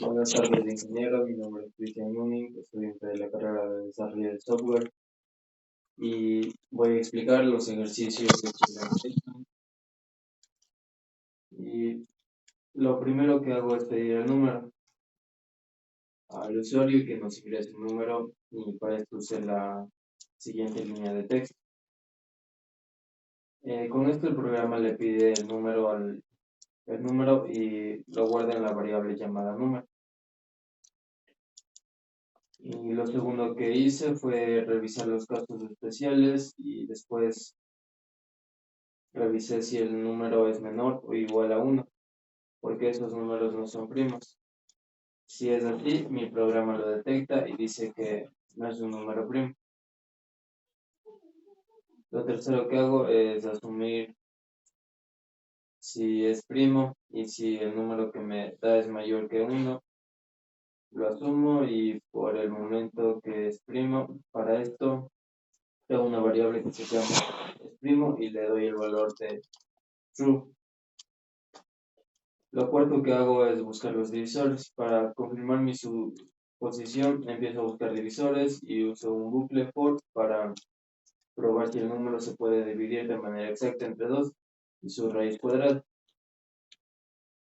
Buenas tardes, ingeniero. Mi nombre es Cristian Muning, estudiante de la carrera de desarrollo de software, y voy a explicar los ejercicios de Python. Y lo primero que hago es pedir el número al usuario y que nos ingrese el número, y para esto usé la siguiente línea de texto. Con esto el programa le pide el número y lo guarda en la variable llamada número. Y lo segundo que hice fue revisar los casos especiales y después revisé si el número es menor o igual a 1, porque esos números no son primos. Si es así, mi programa lo detecta y dice que no es un número primo. Lo tercero que hago es asumir si es primo, y si el número que me da es mayor que 1, lo asumo, y por el momento que es primo, para esto tengo una variable que se llama es primo y le doy el valor de true. Lo cuarto que hago es buscar los divisores. Para confirmar mi suposición, empiezo a buscar divisores y uso un bucle for para probar si el número se puede dividir de manera exacta entre 2 y su raíz cuadrada.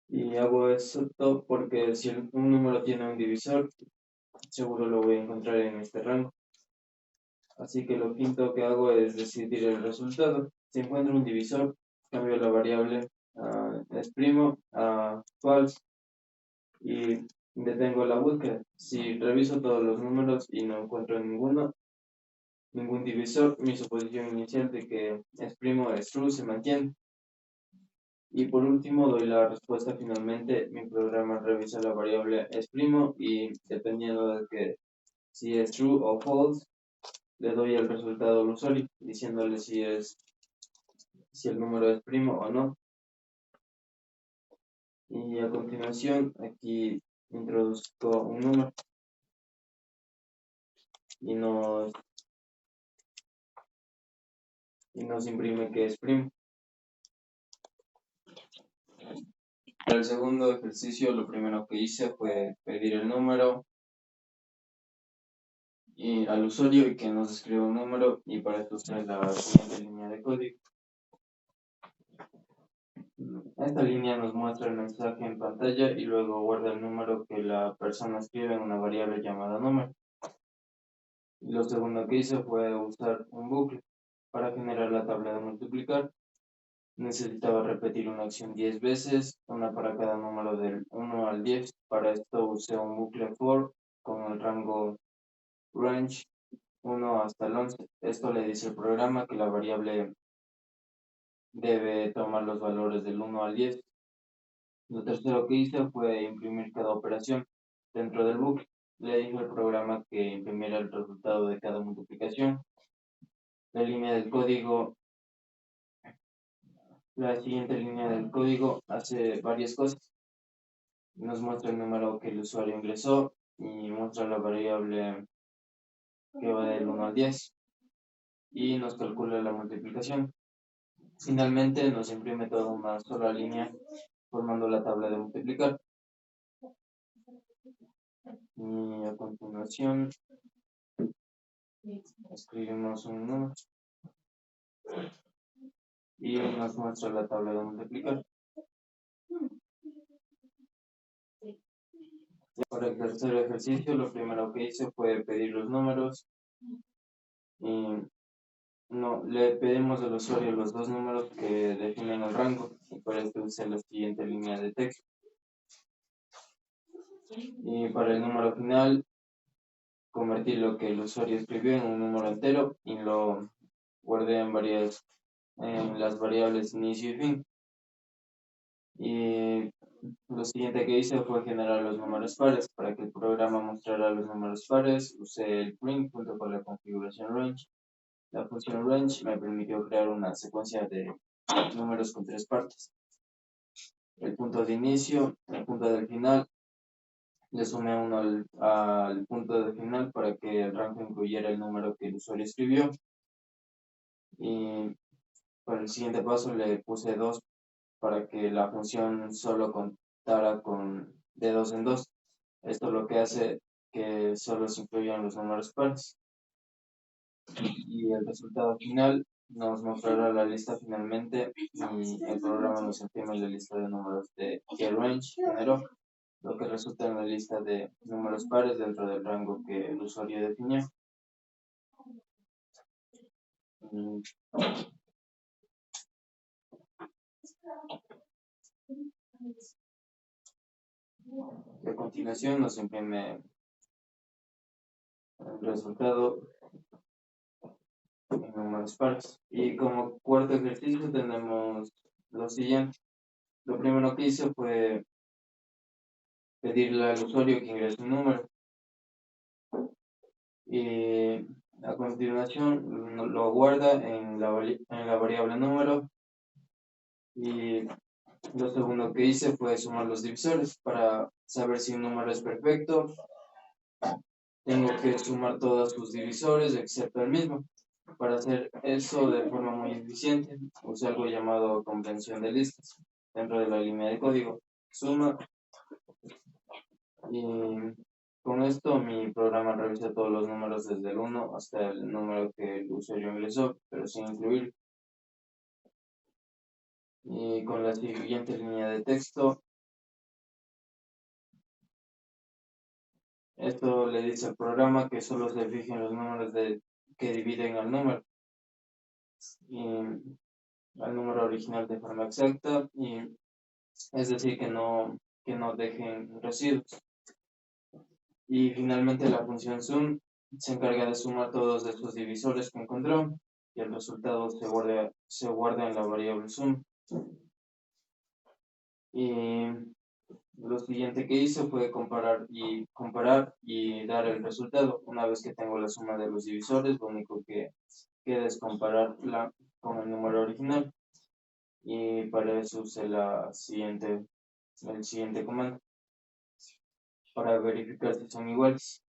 Y hago esto porque si un número tiene un divisor, seguro lo voy a encontrar en este rango. Así que lo quinto que hago es decidir el resultado. Si encuentro un divisor, cambio la variable es primo a false y detengo la búsqueda. Si reviso todos los números y no encuentro ningún divisor, mi suposición inicial de que es primo es true se mantiene. Y por último doy la respuesta finalmente. Mi programa revisa la variable es primo y dependiendo de que si es true o false, le doy el resultado al usuario diciéndole si el número es primo o no. Y a continuación aquí introduzco un número y nos imprime que es primo. Para el segundo ejercicio, lo primero que hice fue pedir el número al usuario y que nos escriba un número, y para esto usé la siguiente línea de código. Esta línea nos muestra el mensaje en pantalla y luego guarda el número que la persona escribe en una variable llamada número. Y lo segundo que hice fue usar un bucle. Para generar la tabla de multiplicar, necesitaba repetir una acción 10 veces, una para cada número del 1 al 10. Para esto usé un bucle for con el rango range 1 hasta el 11. Esto le dice al programa que la variable debe tomar los valores del 1 al 10. Lo tercero que hice fue imprimir cada operación dentro del bucle. Le dije al programa que imprimiera el resultado de cada multiplicación. La siguiente línea del código hace varias cosas. Nos muestra el número que el usuario ingresó y muestra la variable que va del 1 al 10 y nos calcula la multiplicación. Finalmente nos imprime toda una sola línea formando la tabla de multiplicar. Y a continuación escribimos un número y nos muestra la tabla de multiplicar. Para el tercer ejercicio, lo primero que hice fue pedir los números y le pedimos al usuario los dos números que definen el rango, y para esto usé la siguiente línea de texto. Y para el número final, convertí lo que el usuario escribió en un número entero y lo guardé en las variables inicio y fin. Y lo siguiente que hice fue generar los números pares. Para que el programa mostrara los números pares, usé el print junto con la configuración range. La función range me permitió crear una secuencia de números con 3 partes. El punto de inicio, el punto del final. Le sumé 1 al punto de final para que el rango incluyera el número que el usuario escribió. Y para el siguiente paso le puse 2 para que la función solo contara de 2 en 2. Esto lo que hace que solo se incluyan los números pares. Y el resultado final nos mostrará la lista finalmente y el programa nos imprime la lista de números de que range generó, lo que resulta en la lista de números pares dentro del rango que el usuario definió. Mm, Y a continuación nos imprime el resultado en números pares. Y como cuarto ejercicio tenemos lo siguiente. Lo primero que hice fue pedirle al usuario que ingrese un número. Y a continuación lo guarda en la variable número. Y lo segundo que hice fue sumar los divisores para saber si un número es perfecto. Tengo que sumar todos sus divisores excepto el mismo. Para hacer eso de forma muy eficiente, usé algo llamado convención de listas dentro de la línea de código. Suma y con esto mi programa revisa todos los números desde el 1 hasta el número que el usuario ingresó, pero sin incluir. Y con la siguiente línea de texto, esto le dice al programa que solo se fijen los números que dividen al número y al número original de forma exacta, y es decir, que no dejen residuos. Y finalmente la función sum se encarga de sumar todos estos divisores que encontró y el resultado se guarda en la variable sum. Y lo siguiente que hice fue comparar y dar el resultado. Una vez que tengo la suma de los divisores, lo único que queda es compararla con el número original. Y para eso usé el siguiente comando para verificar si son iguales.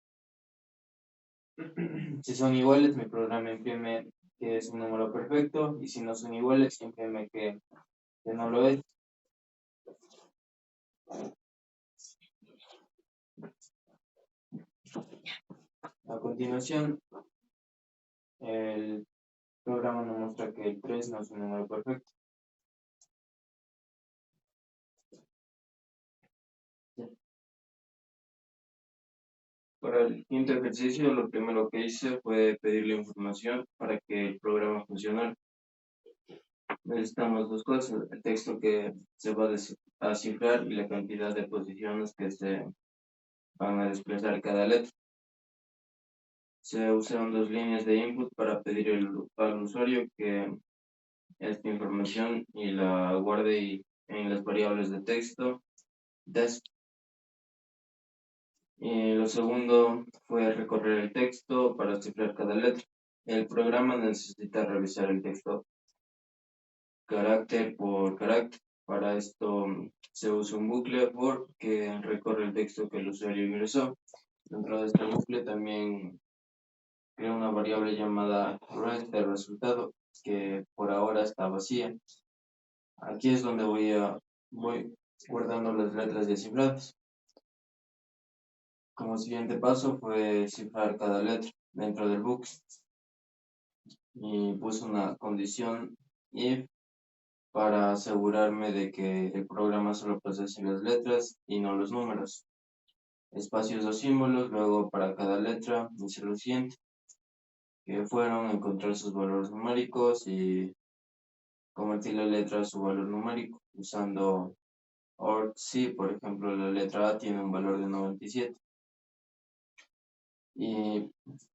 Si son iguales, mi programa imprime que es un número perfecto, y si no son iguales, imprime que no lo es. A continuación, el programa nos muestra que el 3 no es un número perfecto. Para el quinto ejercicio, lo primero que hice fue pedirle información para que el programa funcionara. Necesitamos dos cosas: el texto que se va a cifrar y la cantidad de posiciones que se van a desplazar cada letra. Se usaron dos líneas de input para pedir al usuario que esta información y la guarde en las variables de texto desc. Y lo segundo fue recorrer el texto para cifrar cada letra. El programa necesita revisar el texto carácter por carácter. Para esto se usa un bucle for que recorre el texto que el usuario ingresó. Dentro de este bucle también crea una variable llamada res de resultado, que por ahora está vacía. Aquí es donde voy guardando las letras descifradas. Como siguiente paso fue cifrar cada letra dentro del bucle y puse una condición if para asegurarme de que el programa solo procese las letras y no los números. Espacios o símbolos. Luego para cada letra hice lo siguiente, que fueron encontrar sus valores numéricos y convertir la letra a su valor numérico usando OR. Si por ejemplo la letra A tiene un valor de 97 y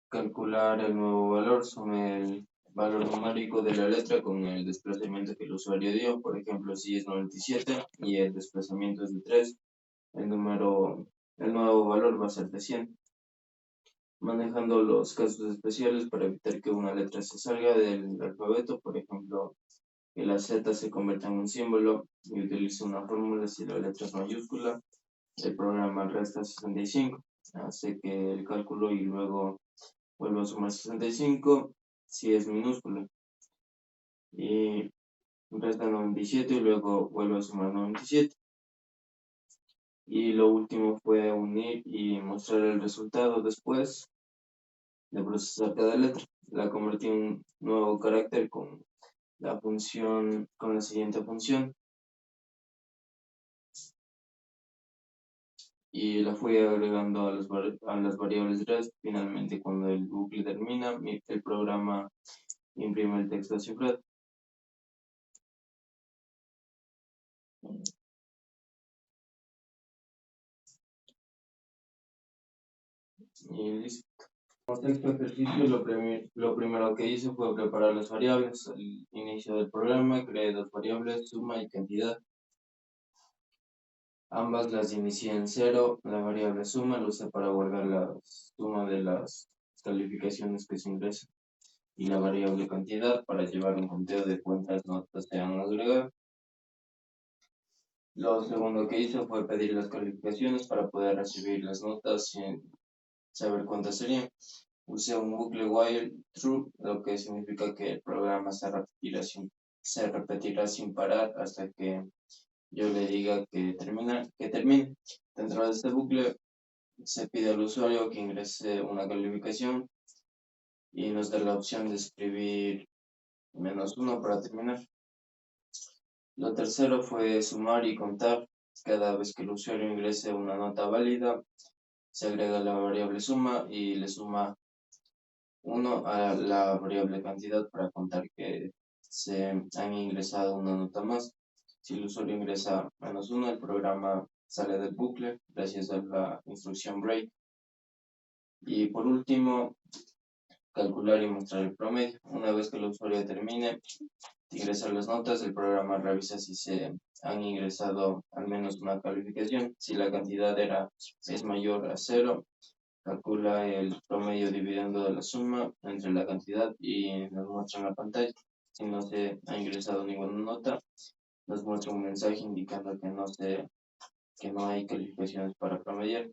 calcular el nuevo valor, sume el valor numérico de la letra con el desplazamiento que el usuario dio. Por ejemplo, si es 97 y el desplazamiento es de 3, el nuevo valor va a ser de 100. Manejando los casos especiales para evitar que una letra se salga del alfabeto, por ejemplo, que la Z se convierta en un símbolo y utilice una fórmula. Si la letra es mayúscula, el programa resta 65, hace que el cálculo y luego vuelvo a sumar 65 si es minúscula, y resta 97 y luego vuelvo a sumar 97. Y lo último fue unir y mostrar el resultado después de procesar cada letra. La convertí en un nuevo carácter con la siguiente función, y la fui agregando a las variables REST. Finalmente, cuando el bucle termina, el programa imprime el texto cifrado. Y listo. Como texto ejercicio, lo primero que hice fue preparar las variables. Al inicio del programa creé dos variables, suma y cantidad. Ambas las inicié en cero. La variable suma la usé para guardar la suma de las calificaciones que se ingresan, y la variable cantidad para llevar un conteo de cuántas notas se han agregado. Lo segundo que hice fue pedir las calificaciones para poder recibir las notas sin saber cuántas serían. Usé un bucle while true, lo que significa que el programa se repetirá sin parar hasta que yo le diga que termine. Dentro de este bucle se pide al usuario que ingrese una calificación y nos da la opción de escribir -1 para terminar. Lo tercero fue sumar y contar. Cada vez que el usuario ingrese una nota válida, se agrega la variable suma y le suma 1 a la variable cantidad para contar que se han ingresado una nota más. Si el usuario ingresa -1, el programa sale del bucle gracias a la instrucción break. Y por último, calcular y mostrar el promedio. Una vez que el usuario termine de ingresar las notas, el programa revisa si se han ingresado al menos una calificación. Si la cantidad es mayor a 0, calcula el promedio dividiendo de la suma entre la cantidad y nos muestra en la pantalla. Si no se ha ingresado ninguna nota, nos muestra un mensaje indicando que no hay calificaciones para promediar.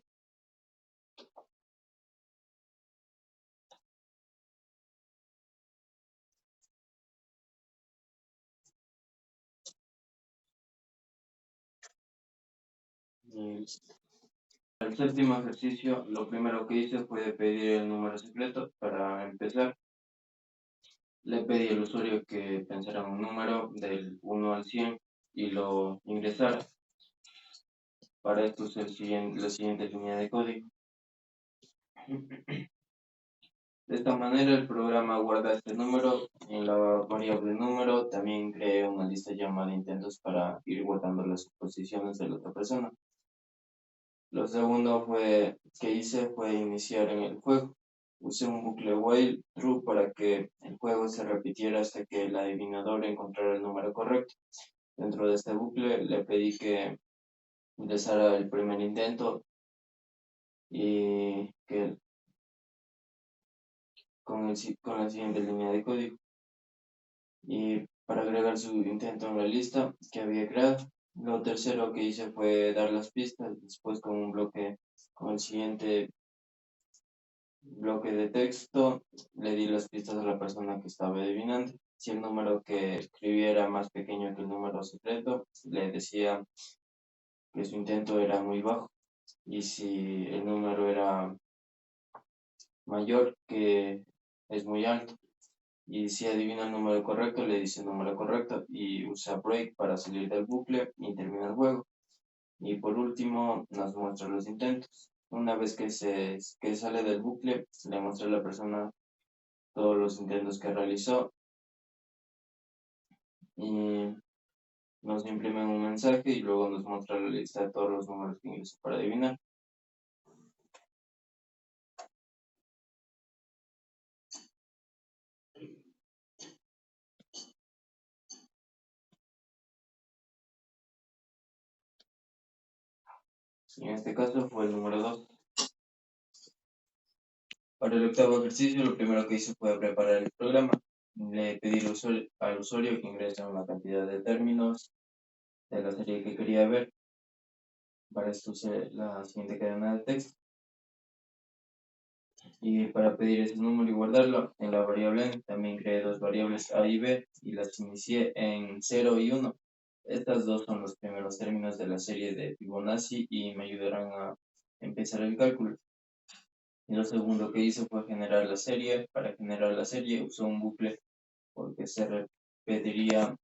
El séptimo ejercicio, lo primero que hice fue pedir el número secreto. Para empezar, le pedí al usuario que pensara un número del 1 al 100 y lo ingresara. Para esto usé la siguiente línea de código. De esta manera, el programa guarda este número en la variable número. También creé una lista llamada intentos para ir guardando las suposiciones de la otra persona. Lo segundo que hice fue iniciar en el juego. Usé un bucle while true para que el juego se repitiera hasta que el adivinador encontrara el número correcto. Dentro de este bucle le pedí que ingresara el primer intento y que con la siguiente línea de código. Y para agregar su intento en la lista que había creado. Lo tercero que hice fue dar las pistas. Después con el siguiente bloque de texto, le di las pistas a la persona que estaba adivinando. Si el número que escribía era más pequeño que el número secreto, le decía que su intento era muy bajo. Y si el número era mayor, que es muy alto. Y si adivina el número correcto, le dice el número correcto y usa break para salir del bucle y termina el juego. Y por último, nos muestra los intentos. Una vez que sale del bucle, le muestra a la persona todos los intentos que realizó y nos imprime un mensaje y luego nos muestra la lista de todos los números que ingresó para adivinar. Y en este caso fue el número 2. Para el octavo ejercicio, lo primero que hice fue preparar el programa. Le pedí al usuario que ingrese una cantidad de términos de la serie que quería ver. Para esto usé la siguiente cadena de texto. Y para pedir ese número y guardarlo en la variable n, también creé dos variables a y b y las inicié en 0 y 1. Estas dos son los primeros términos de la serie de Fibonacci y me ayudarán a empezar el cálculo. Y lo segundo que hice fue generar la serie. Para generar la serie usé un bucle porque se repetiría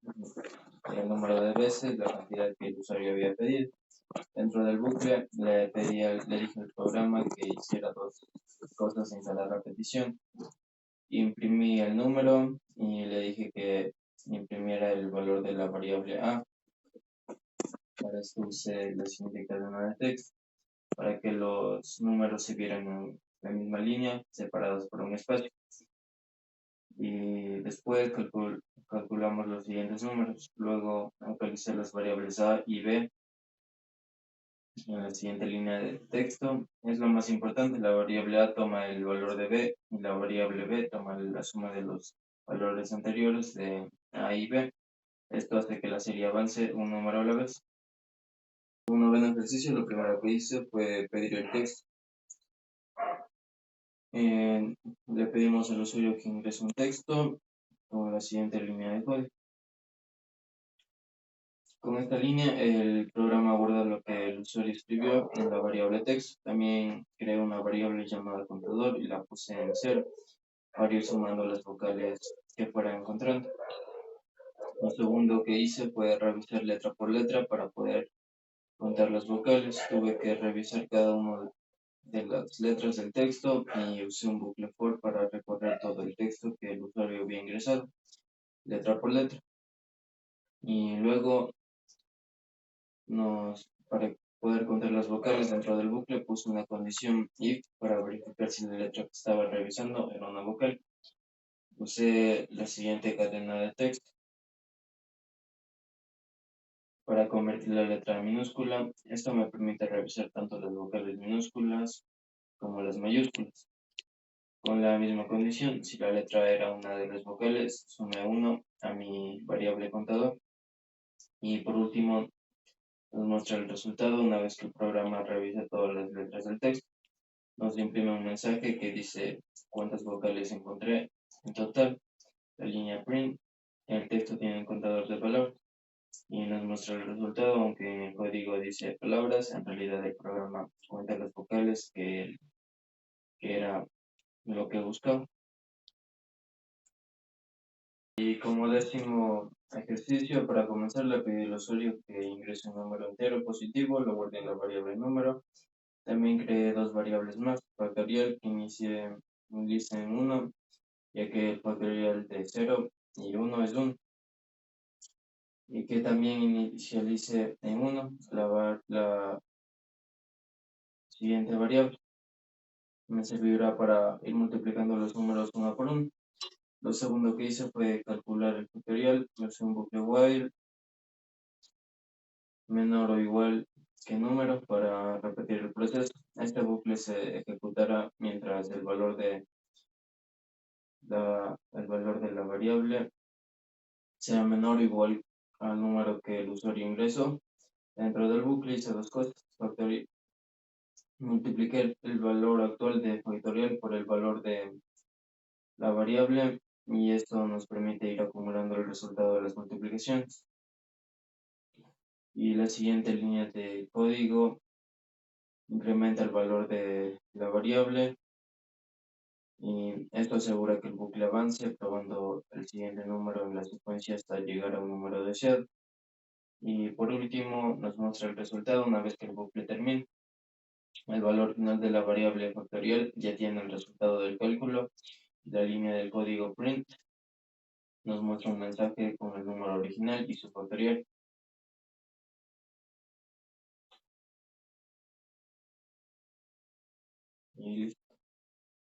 el número de veces la cantidad que el usuario había pedido. Dentro del bucle le dije al programa que hiciera dos cosas en cada repetición. Imprimí el número y le dije que imprimiera el valor de la variable a. Para esto usé la siguiente cadena de texto para que los números se vieran en la misma línea, separados por un espacio. Y después calculamos los siguientes números. Luego actualicé las variables a y b en la siguiente línea de texto. Es lo más importante, la variable a toma el valor de b y la variable b toma la suma de los valores anteriores de a y b. Esto hace que la serie avance un número a la vez. Un noveno ejercicio, lo primero que hice fue pedir el texto. Le pedimos al usuario que ingrese un texto con la siguiente línea de código. Con esta línea, el programa guarda lo que el usuario escribió en la variable text. También creé una variable llamada contador y la puse en 0 para ir sumando las vocales que fuera encontrando. Lo segundo que hice fue revisar letra por letra para poder contar las vocales. Tuve que revisar cada una de las letras del texto y usé un bucle for para recorrer todo el texto que el usuario había ingresado, letra por letra. Y luego para poder contar las vocales dentro del bucle, puse una condición if para verificar si la letra que estaba revisando era una vocal. Usé la siguiente cadena de texto para convertir la letra a minúscula. Esto me permite revisar tanto las vocales minúsculas como las mayúsculas. Con la misma condición, si la letra era una de las vocales, sumé 1 a mi variable contador. Y por último, nos muestra el resultado una vez que el programa revisa todas las letras del texto. Nos imprime un mensaje que dice cuántas vocales encontré en total, la línea print, el texto tiene un contador de palabras y nos muestra el resultado, aunque en el código dice palabras, en realidad el programa cuenta las vocales que era lo que buscaba. Y como décimo ejercicio, para comenzar le pedí al usuario que ingrese un número entero positivo, lo guardé en la variable número. También creé dos variables más, factorial que inicie un list en 1, ya que el factorial de 0 y 1 es 1. Y que también inicialice en 1 la siguiente variable. Me servirá para ir multiplicando los números uno por uno. Lo segundo que hice fue calcular el factorial. Usé un bucle while menor o igual que número para repetir el proceso. Este bucle se ejecutará mientras el valor de la variable sea menor o igual al número que el usuario ingresó. Dentro del bucle hice dos cosas. Multipliqué el valor actual de factorial por el valor de la variable y esto nos permite ir acumulando el resultado de las multiplicaciones. Y la siguiente línea de código incrementa el valor de la variable y esto asegura que el bucle avance probando el siguiente número en la secuencia hasta llegar a un número deseado. Y por último nos muestra el resultado una vez que el bucle termine. El valor final de la variable factorial ya tiene el resultado del cálculo. La línea del código print nos muestra un mensaje con el número original y su factorial. Y